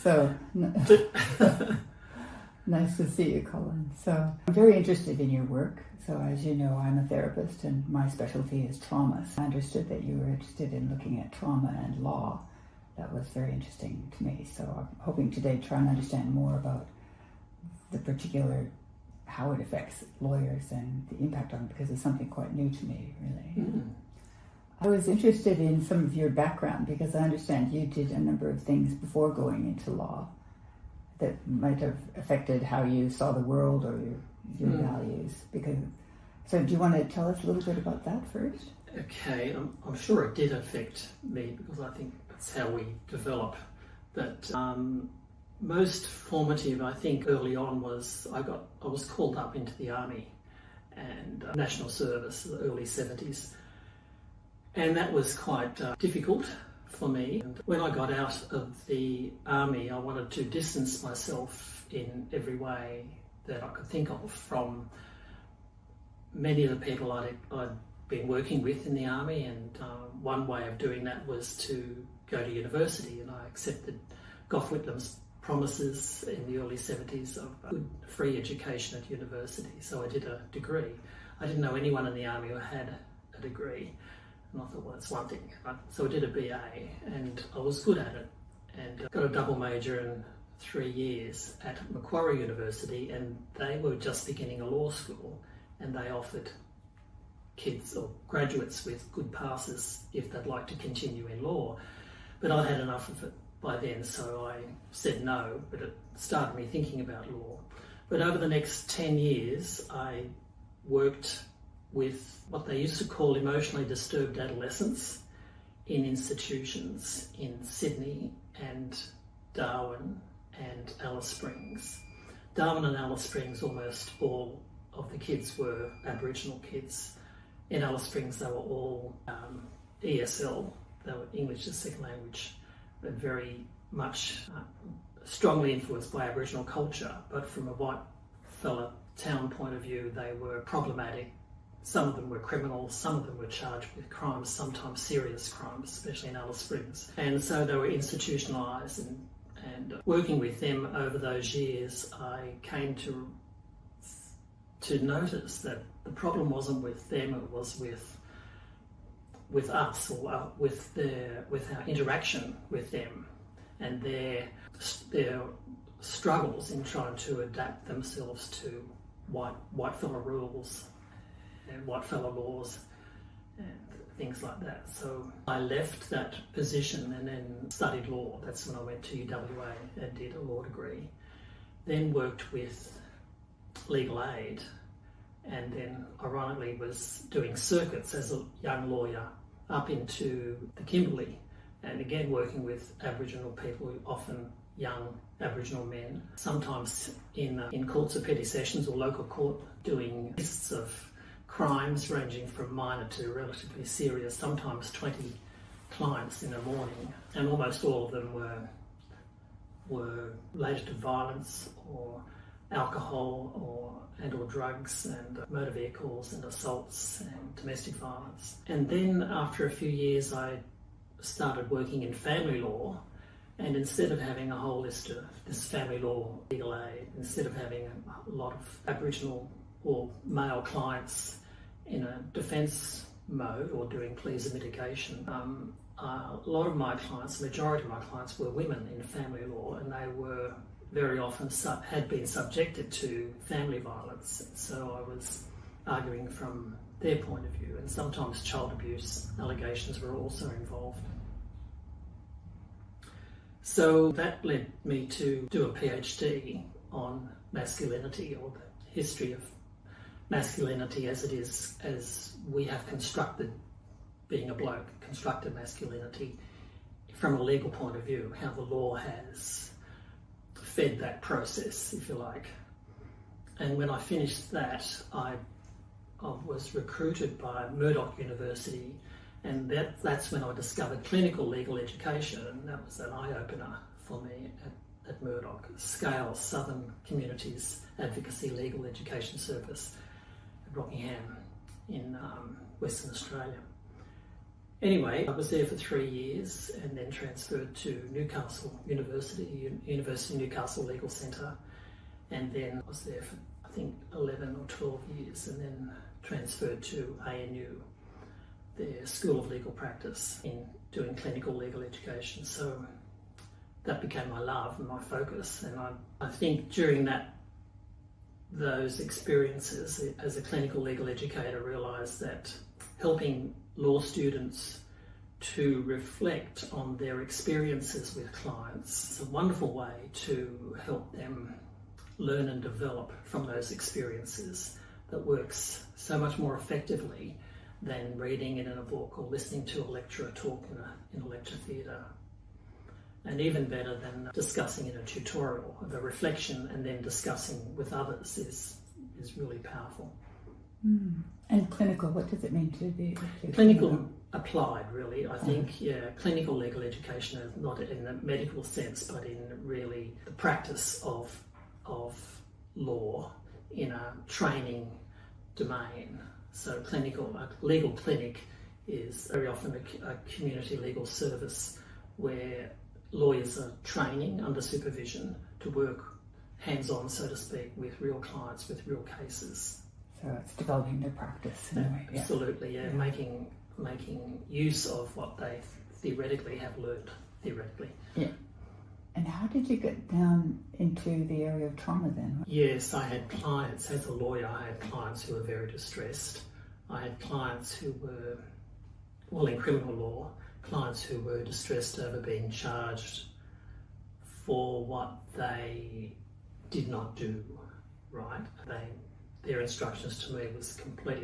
So, nice to see you, Colin. So, I'm very interested in your work. So, as you know, I'm a therapist and my specialty is trauma. So I understood that you were interested in looking at trauma and law. That was very interesting to me. So, I'm hoping today to try and understand more about the particular, how it affects lawyers and the impact on it, because it's something quite new to me, really. Mm. I was interested in some of your background because I understand you did a number of things before going into law that might have affected how you saw the world or your values. So do you want to tell us a little bit about that first? Okay, I'm sure it did affect me because I think that's how we develop. But most formative, I think, early on was I was called up into the army and national service, the early 70s. And that was quite difficult for me. And when I got out of the army, I wanted to distance myself in every way that I could think of from many of the people I'd been working with in the army. And one way of doing that was to go to university. And I accepted Gough Whitlam's promises in the early 70s of good free education at university. So I did a degree. I didn't know anyone in the army who had a degree. And I thought, well, that's one thing. So I did a BA and I was good at it and got a double major in 3 years at Macquarie University, and they were just beginning a law school and they offered kids or graduates with good passes if they'd like to continue in law. But I'd had enough of it by then, so I said no, but it started me thinking about law. But over the next 10 years, I worked with what they used to call emotionally disturbed adolescents in institutions in Sydney and Darwin and Alice Springs. Darwin and Alice Springs, almost all of the kids were Aboriginal kids. In Alice Springs, they were all ESL, they were English as second language, but very much strongly influenced by Aboriginal culture. But from a white fella town point of view, they were problematic. Some of them were criminals, some of them were charged with crimes, sometimes serious crimes, especially in Alice Springs. And so they were institutionalised, and working with them over those years, I came to notice that the problem wasn't with them, it was with us, or with our interaction with them and their struggles in trying to adapt themselves to white fella rules and white fellow laws and things like that. So I left that position and then studied law. That's when I went to UWA and did a law degree. Then worked with legal aid, and then ironically was doing circuits as a young lawyer up into the Kimberley, and again working with Aboriginal people, often young Aboriginal men, sometimes in courts of petty sessions or local court, doing lists of crimes ranging from minor to relatively serious, sometimes 20 clients in a morning, and almost all of them were related to violence or alcohol or drugs and motor vehicles and assaults and domestic violence. And then after a few years I started working in family law, and instead of having a whole list of this family law legal aid, instead of having a lot of Aboriginal or male clients in a defence mode or doing pleas of mitigation, a lot of my clients, the majority of my clients, were women in family law, and they were very often had been subjected to family violence. So I was arguing from their point of view, and sometimes child abuse allegations were also involved. So that led me to do a PhD on masculinity, or the history of masculinity as it is, as we have constructed being a bloke, constructed masculinity from a legal point of view, how the law has fed that process, if you like. And when I finished that, I was recruited by Murdoch University, and that's when I discovered clinical legal education, and that was an eye-opener for me at Murdoch. SCALE, Southern Communities Advocacy Legal Education Service at Rockingham in Western Australia. Anyway, I was there for 3 years and then transferred to Newcastle University of Newcastle Legal Centre, and then I was there for I think 11 or 12 years, and then transferred to ANU, their School of Legal Practice, in doing clinical legal education. So that became my love and my focus, and I think during those experiences as a clinical legal educator, realised that helping law students to reflect on their experiences with clients is a wonderful way to help them learn and develop from those experiences, that works so much more effectively than reading it in a book or listening to a lecturer talk in a lecture theatre. And even better than discussing in a tutorial. The reflection and then discussing with others is really powerful. Mm. And clinical, what does it mean to be clinical? Applied, really. I think, clinical legal education is not in the medical sense, but in really the practice of law in a training domain. So a legal clinic is very often a community legal service where lawyers are training under supervision to work hands-on, so to speak, with real clients, with real cases. So it's developing their practice in a way. Absolutely, yeah. Making use of what they theoretically have learned, Yeah. And how did you get down into the area of trauma then? Yes, I had clients, as a lawyer, I had clients who were very distressed. I had clients who were, in criminal law, clients who were distressed over being charged for what they did not do, right? Their instructions to me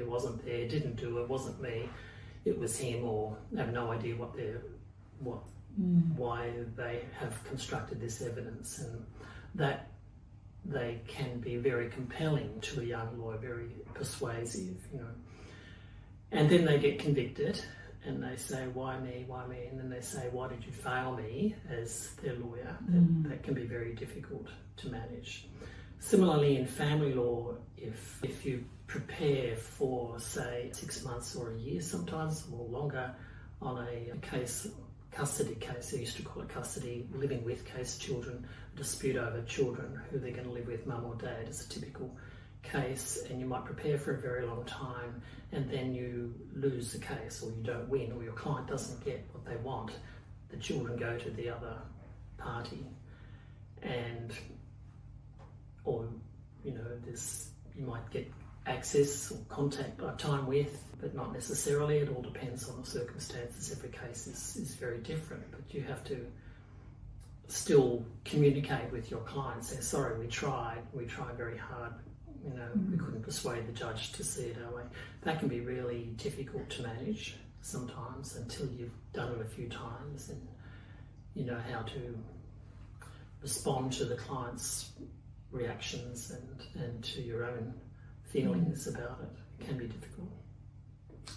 wasn't there, didn't do it, wasn't me, it was him, or have no idea why they have constructed this evidence, and that they can be very compelling to a young lawyer, very persuasive, And then they get convicted and they say, why me? And then they say, why did you fail me as their lawyer? That can be very difficult to manage. Similarly, in family law, if you prepare for, say, 6 months or a year, sometimes or longer, on a custody case, they used to call it custody, living with case, children, dispute over children, who they're going to live with, mum or dad, is a typical case, and you might prepare for a very long time, and then you lose the case, or you don't win, or your client doesn't get what they want. The children go to the other party, you might get access or contact by time with, but not necessarily. It all depends on the circumstances. Every case is very different, but you have to still communicate with your client, say, sorry, we tried very hard, we couldn't persuade the judge to see it our way. That can be really difficult to manage sometimes until you've done it a few times and you know how to respond to the client's reactions and to your own feelings about it. It can be difficult.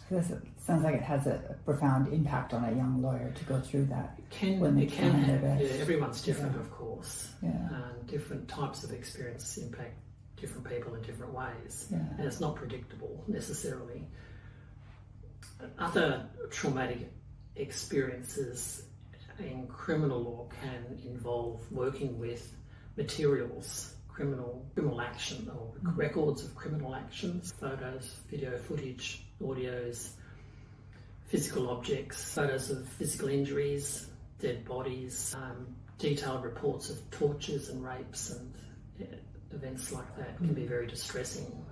It sounds like it has a profound impact on a young lawyer to go through that. Everyone's different, of course. And different types of experience impact different people in different ways. And it's not predictable necessarily. Other traumatic experiences in criminal law can involve working with materials, criminal action, or records of criminal actions, photos, video footage, audios, physical objects, photos of physical injuries, dead bodies, detailed reports of tortures and rapes and events like that can be very distressing.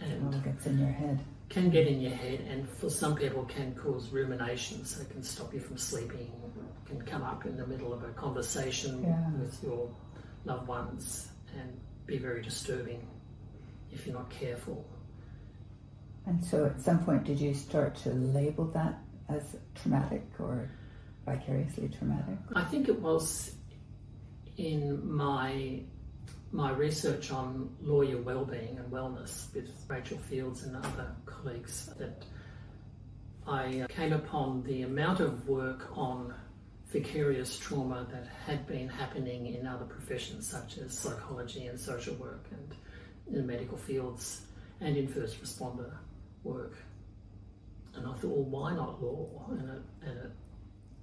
And it gets in your head. Can get in your head, and for some people can cause ruminations. It can stop you from sleeping, can come up in the middle of a conversation with your loved ones and be very disturbing if you're not careful. And so at some point did you start to label that as traumatic or vicariously traumatic? I think it was in my research on lawyer wellbeing and wellness with Rachel Fields and other colleagues that I came upon the amount of work on vicarious trauma that had been happening in other professions such as psychology and social work and in the medical fields and in first responder work. And I thought, well, why not law?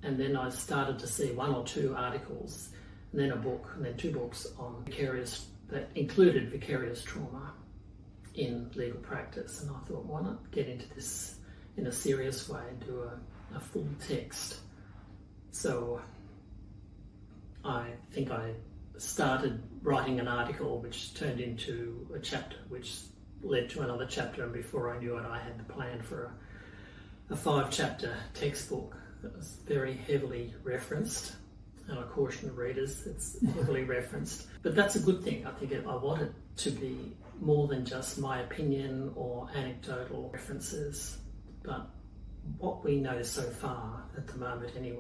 And then I started to see one or two articles, and then a book, and then two books on vicarious, that included vicarious trauma in legal practice. And I thought, why not get into this in a serious way and do a full text? So I think I started writing an article which turned into a chapter, which led to another chapter, and before I knew it, I had the plan for a 5-chapter textbook that was very heavily referenced. And I caution readers, it's heavily referenced. But that's a good thing. I think I want it to be more than just my opinion or anecdotal references, but what we know so far at the moment anyway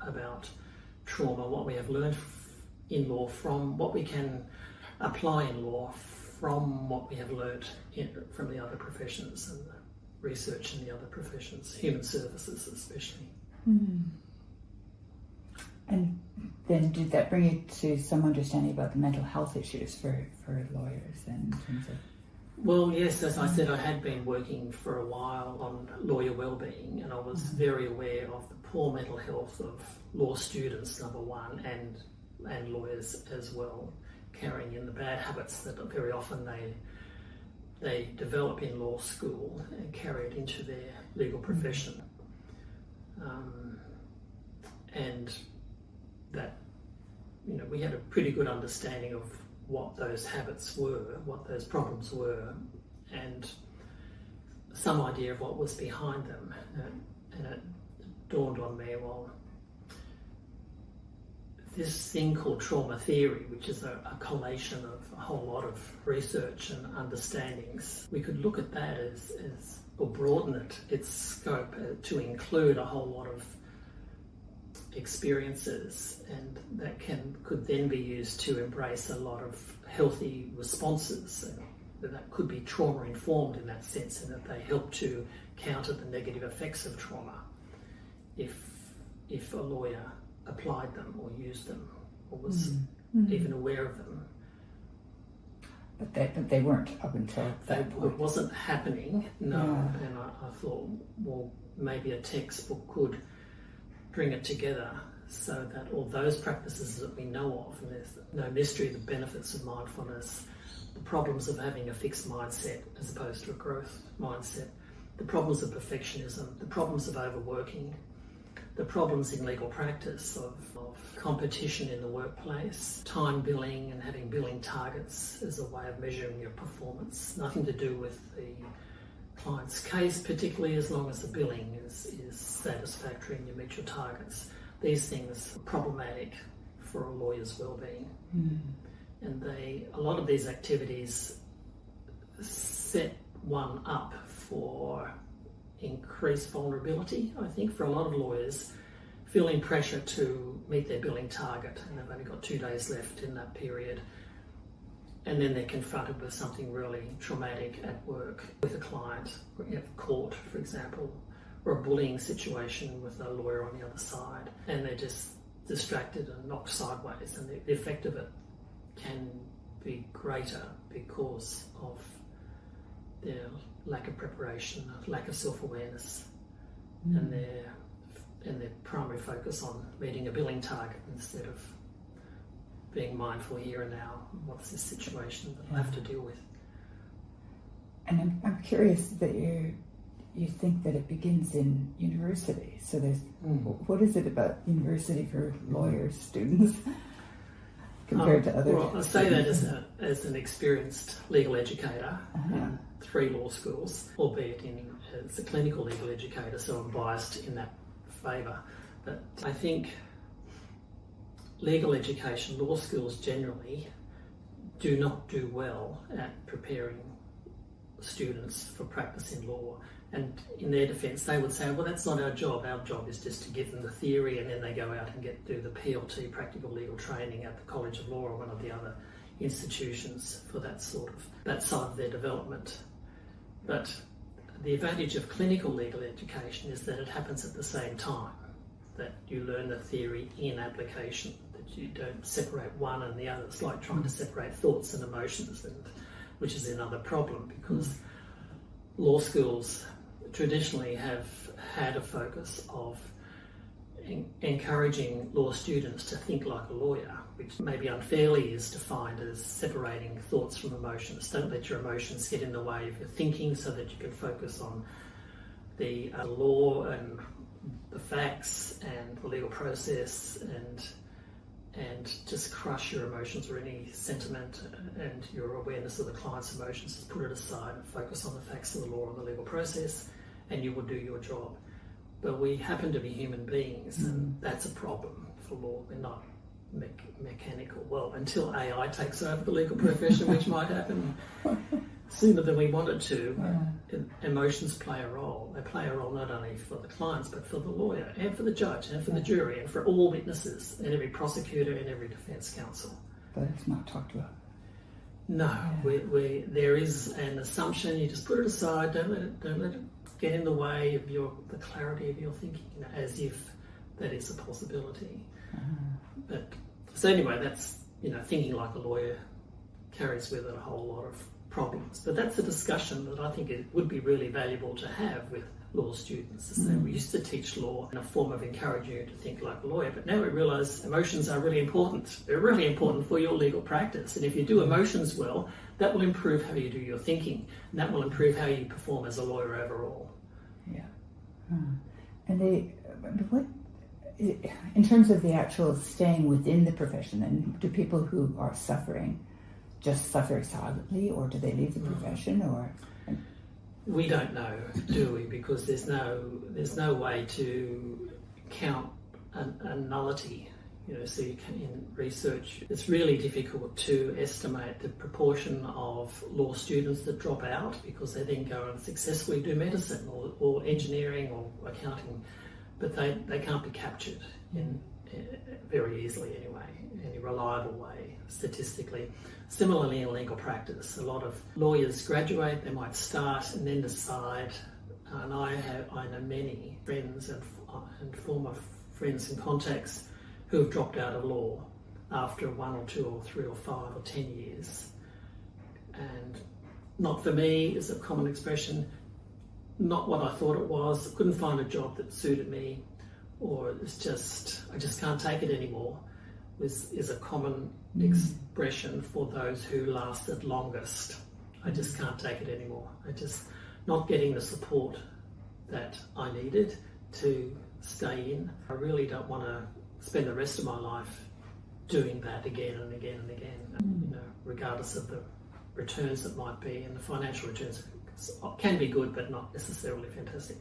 about trauma, what we have learned in law, from what we can apply in law, from what we have learned from the other professions and the research in the other professions, human services especially. Mm. And then did that bring you to some understanding about the mental health issues for lawyers then, in terms of... Well, yes, as I said, I had been working for a while on lawyer wellbeing, and I was very aware of the poor mental health of law students, number one, and lawyers as well, carrying in the bad habits that very often they develop in law school and carry it into their legal profession. And that, we had a pretty good understanding of what those habits were, what those problems were, and some idea of what was behind them. And it dawned on me, well, this thing called trauma theory, which is a collation of a whole lot of research and understandings, we could look at that as or broaden its scope to include a whole lot of experiences, and that could then be used to embrace a lot of healthy responses, and that could be trauma informed in that sense, in that they help to counter the negative effects of trauma if a lawyer applied them or used them or was even aware of them. But they weren't up until that point. It wasn't happening, no. Yeah. And I thought, well, maybe a textbook could bring it together so that all those practices that we know of, and there's no mystery, the benefits of mindfulness, the problems of having a fixed mindset as opposed to a growth mindset, the problems of perfectionism, the problems of overworking, the problems in legal practice of competition in the workplace, time billing and having billing targets as a way of measuring your performance, nothing to do with the client's case, particularly as long as the billing is satisfactory and you meet your targets. These things are problematic for a lawyer's well-being. And a lot of these activities set one up for increased vulnerability, I think, for a lot of lawyers, feeling pressure to meet their billing target, and they've only got 2 days left in that period. And then they're confronted with something really traumatic at work with a client, court, for example, or a bullying situation with a lawyer on the other side, and they're just distracted and knocked sideways, and the effect of it can be greater because of their lack of preparation, lack of self-awareness, and their primary focus on meeting a billing target instead of being mindful here and now. What's this situation that I have to deal with? And I'm curious that you think that it begins in university. So there's what is it about university for lawyers students compared to other? Well, I say that as an experienced legal educator in 3 law schools, albeit as a clinical legal educator, so I'm biased in that favour. But I think legal education, law schools generally, do not do well at preparing students for practice in law. And in their defence, they would say, well, that's not our job. Our job is just to give them the theory, and then they go out and do the PLT, practical legal training, at the College of Law or one of the other institutions for that side of their development. But the advantage of clinical legal education is that it happens at the same time, that you learn the theory in application, that you don't separate one and the other. It's like trying to separate thoughts and emotions, which is another problem, because law schools traditionally have had a focus of encouraging law students to think like a lawyer, which maybe unfairly is defined as separating thoughts from emotions. Don't let your emotions get in the way of your thinking so that you can focus on the law and the facts and the legal process and just crush your emotions or any sentiment and your awareness of the client's emotions. Just put it aside and focus on the facts of the law and the legal process, and you will do your job. But we happen to be human beings, and that's a problem for law. We're not mechanical. Well, until AI takes over the legal profession, which might happen sooner than we want it to, emotions play a role. They play a role not only for the clients, but for the lawyer and for the judge and for the jury and for all witnesses and every prosecutor and every defence counsel. But it's not talked about. No, there is an assumption. You just put it aside. Don't let it get in the way of the clarity of your thinking, as if that is a possibility. But so anyway, that's thinking like a lawyer carries with it a whole lot of problems. But that's a discussion that I think it would be really valuable to have with law students. So we used to teach law in a form of encouraging you to think like a lawyer, but now we realise emotions are really important. They're really important for your legal practice. And if you do emotions well, that will improve how you do your thinking, and that will improve how you perform as a lawyer overall. Yeah. And what, in terms of the actual staying within the profession, and do people who are suffering just suffer silently, or do they leave the profession, or? We don't know, do we? Because there's no way to count a nullity. So you can, in research, it's really difficult to estimate the proportion of law students that drop out because they then go and successfully do medicine or engineering or accounting, but they can't be captured in very easily anyway, in any reliable way, statistically. Similarly in legal practice, a lot of lawyers graduate, they might start and then decide, and I know many friends and former friends and contacts who have dropped out of law after 1 or 2 or 3 or 5 or 10 years. And not for me is a common expression, not what I thought it was, couldn't find a job that suited me, or it's just, I just can't take it anymore, is a common expression for those who lasted longest. I just can't take it anymore. I just not getting the support that I needed to stay in. I really don't want to spend the rest of my life doing that again and again and again, regardless of the returns that might be, and the financial returns can be good but not necessarily fantastic.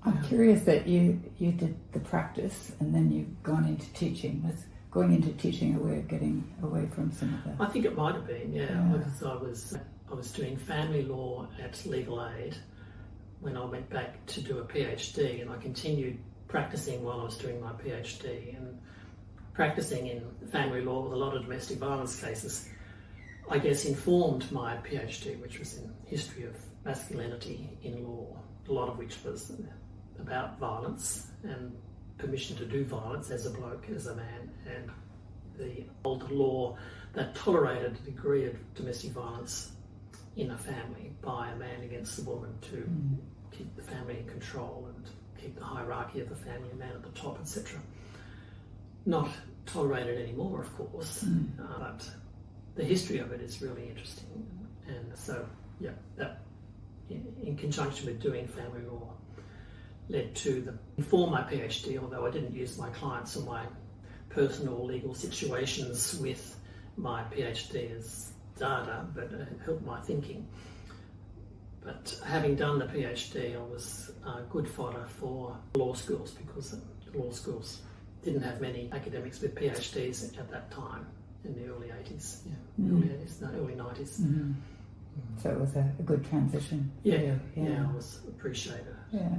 I'm curious that you did the practice and then you've gone into teaching. Was going into teaching a way of getting away from some of that? I think it might have been, because I was doing family law at Legal Aid when I went back to do a PhD, and I continued practicing while I was doing my PhD, and practicing in family law with a lot of domestic violence cases, I guess, informed my PhD, which was in history of masculinity in law, a lot of which was about violence and permission to do violence as a bloke, as a man, and the old law that tolerated a degree of domestic violence in a family by a man against the woman to keep the family in control and keep the hierarchy of the family, a man at the top, etc. Not tolerated anymore, of course, but the history of it is really interesting. And so, that in conjunction with doing family law led to inform my PhD, although I didn't use my clients or my personal legal situations with my PhD as data, but it helped my thinking. But having done the PhD, I was good fodder for law schools, because law schools didn't have many academics with PhDs at that time in the early 80s. Early 90s. Mm-hmm. So it was a good transition. Yeah, I was appreciated. Yeah.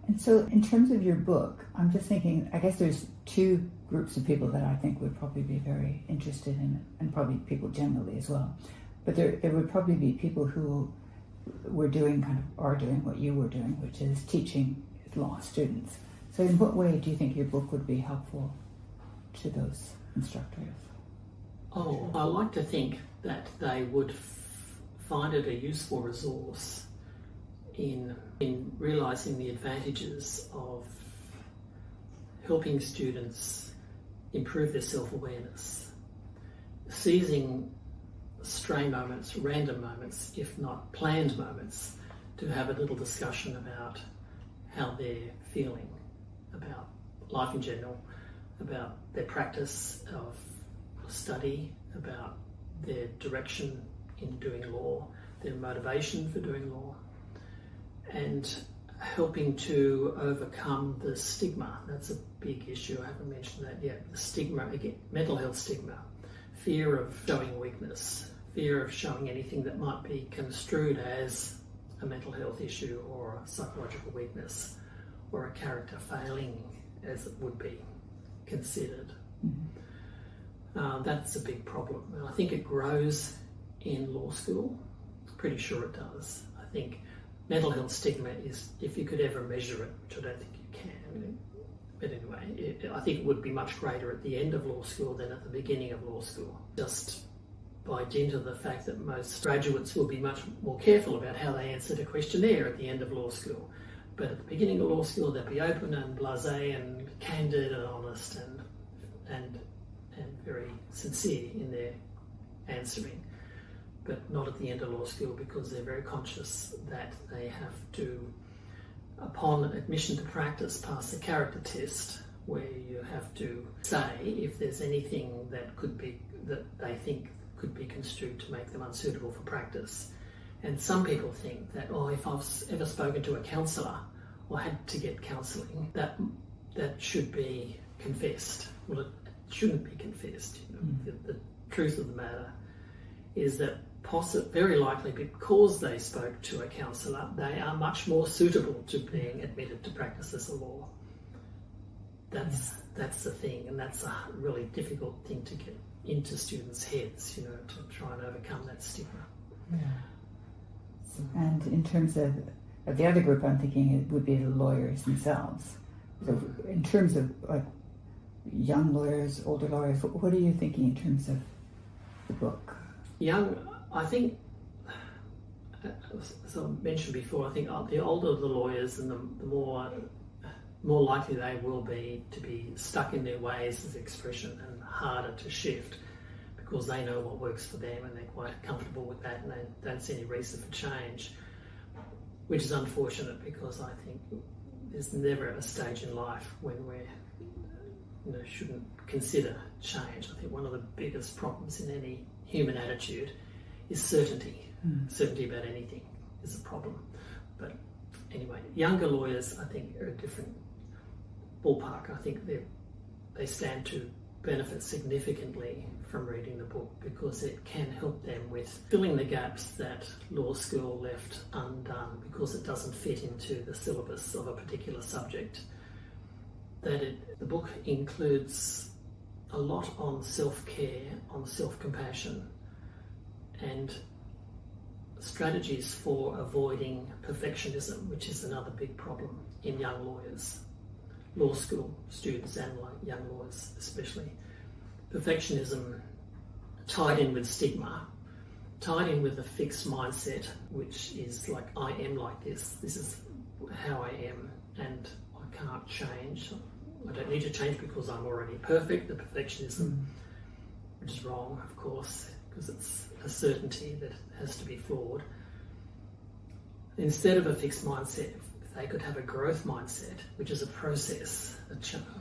And so in terms of your book, I'm just thinking, I guess there's 2 groups of people that I think would probably be very interested in it, and probably people generally as well. But there would probably be people who are doing what you were doing, which is teaching law students. So in what way do you think your book would be helpful to those instructors? Oh, I like to think that they would find it a useful resource in realising the advantages of helping students improve their self-awareness, seizing stray moments, random moments, if not planned moments, to have a little discussion about how they're feeling about life in general, about their practice of study, about their direction in doing law, their motivation for doing law, and helping to overcome the stigma. That's a big issue. I haven't mentioned that yet. The stigma, again, mental health stigma, fear of showing weakness, fear of showing anything that might be construed as a mental health issue or a psychological weakness or a character failing, as it would be considered. That's a big problem. And I think it grows in law school. Pretty sure it does. I think mental health stigma is, if you could ever measure it, which I don't think you can, but anyway, I think it would be much greater at the end of law school than at the beginning of law school. Just by dint of the fact that most graduates will be much more careful about how they answered a questionnaire at the end of law school. But at the beginning of law school, they'll be open and blasé and candid and honest and very sincere in their answering. But not at the end of law school, because they're very conscious that they have to, upon admission to practice, pass a character test where you have to say if there's anything that they think could be construed to make them unsuitable for practice. And some people think that, if I've ever spoken to a counsellor or had to get counselling, that should be confessed. Well, it shouldn't be confessed. The truth of the matter is that very likely, because they spoke to a counsellor, they are much more suitable to being admitted to practice as a law. That's the thing, and that's a really difficult thing to get into students' heads, to try and overcome that stigma. Yeah. And in terms of the other group, I'm thinking it would be the lawyers themselves. So in terms of like young lawyers, older lawyers, what are you thinking in terms of the book? I think, as I mentioned before, I think the older the lawyers and the more likely they will be to be stuck in their ways as expression and harder to shift, because they know what works for them and they're quite comfortable with that and they don't see any reason for change, which is unfortunate, because I think there's never a stage in life when we shouldn't consider change. I think one of the biggest problems in any human attitude is certainty. Certainty about anything is a problem. But anyway, younger lawyers, I think, are a different ballpark. I think they stand to benefit significantly from reading the book, because it can help them with filling the gaps that law school left undone because it doesn't fit into the syllabus of a particular subject. The book includes a lot on self-care, on self-compassion, and strategies for avoiding perfectionism, which is another big problem in young lawyers, law school students and young lawyers especially. Perfectionism tied in with stigma, tied in with a fixed mindset, which is like, I am like this is how I am, and I can't change. I don't need to change because I'm already perfect. The perfectionism, which is wrong, of course, because it's a certainty that has to be flawed. Instead of a fixed mindset, if they could have a growth mindset, which is a process, a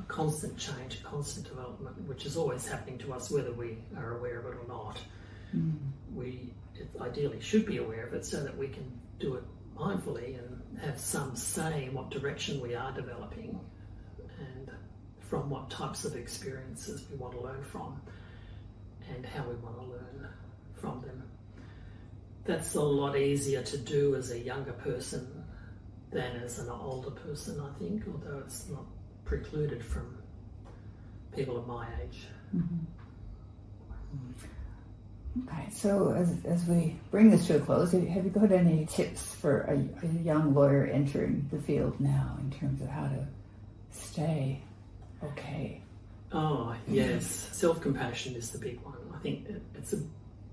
constant change, a constant development, which is always happening to us whether we are aware of it or not. We ideally should be aware of it so that we can do it mindfully and have some say in what direction we are developing and from what types of experiences we want to learn from and how we want to learn from them. That's a lot easier to do as a younger person than as an older person, I think, although it's not precluded from people of my age. Okay, so as we bring this to a close, have you got any tips for a young lawyer entering the field now in terms of how to stay okay? Oh, yes. Self-compassion is the big one. I think it's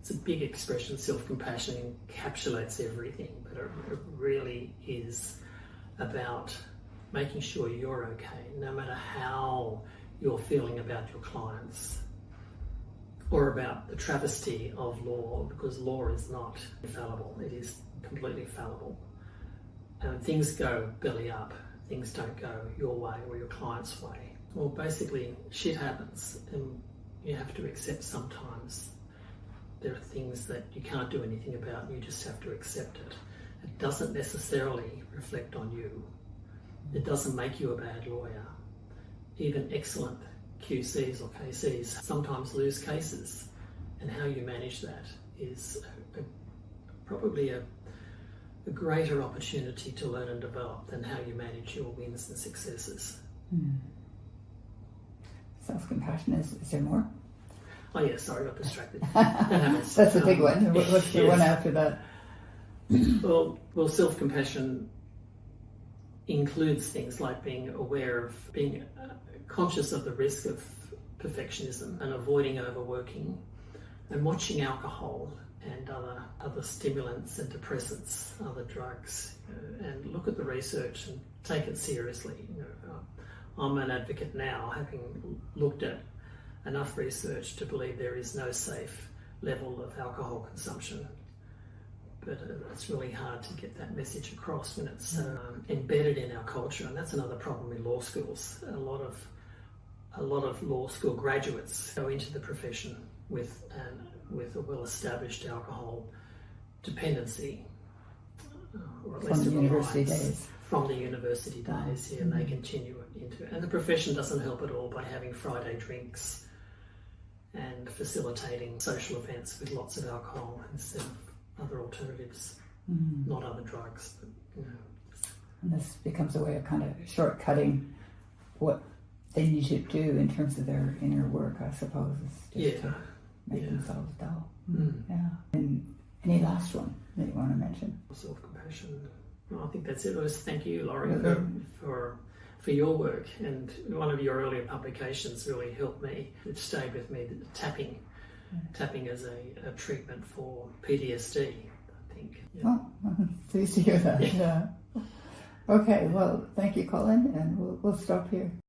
it's a big expression. Self-compassion encapsulates everything, but it really is about making sure you're okay, no matter how you're feeling about your clients, or about the travesty of law, because law is not infallible. It is completely fallible. And things go belly up, things don't go your way or your client's way. Well, basically, shit happens, and you have to accept sometimes there are things that you can't do anything about, and you just have to accept it. It doesn't necessarily reflect on you. It doesn't make you a bad lawyer. Even excellent QCs or KCs sometimes lose cases, and how you manage that is probably a greater opportunity to learn and develop than how you manage your wins and successes. Self-compassion, is there more? Oh yeah, sorry, I got distracted. That's a big one. What's the one after that? Well, self-compassion includes things like being aware of, being conscious of the risk of perfectionism and avoiding overworking, and watching alcohol and other stimulants and depressants, other drugs, and look at the research and take it seriously. I'm an advocate now, having looked at enough research to believe there is no safe level of alcohol consumption. But it's really hard to get that message across when it's embedded in our culture, and that's another problem in law schools. A lot of law school graduates go into the profession with a well-established alcohol dependency, or at least from the university days. From the university days, and they continue it into it. And the profession doesn't help at all by having Friday drinks and facilitating social events with lots of alcohol instead of other alternatives, not other drugs. But, And this becomes a way of kind of shortcutting what they need to do in terms of their inner work, I suppose, is just to make themselves dull. Yeah. And any last one that you want to mention? Self-compassion. Well, I think that's it. Thank you, Laurie, for your work. And one of your earlier publications really helped me. It stayed with me. Tapping as a treatment for PTSD, I think. Yeah. Oh, I'm pleased to hear that. Yeah. Okay, well, thank you, Colin, and we'll stop here.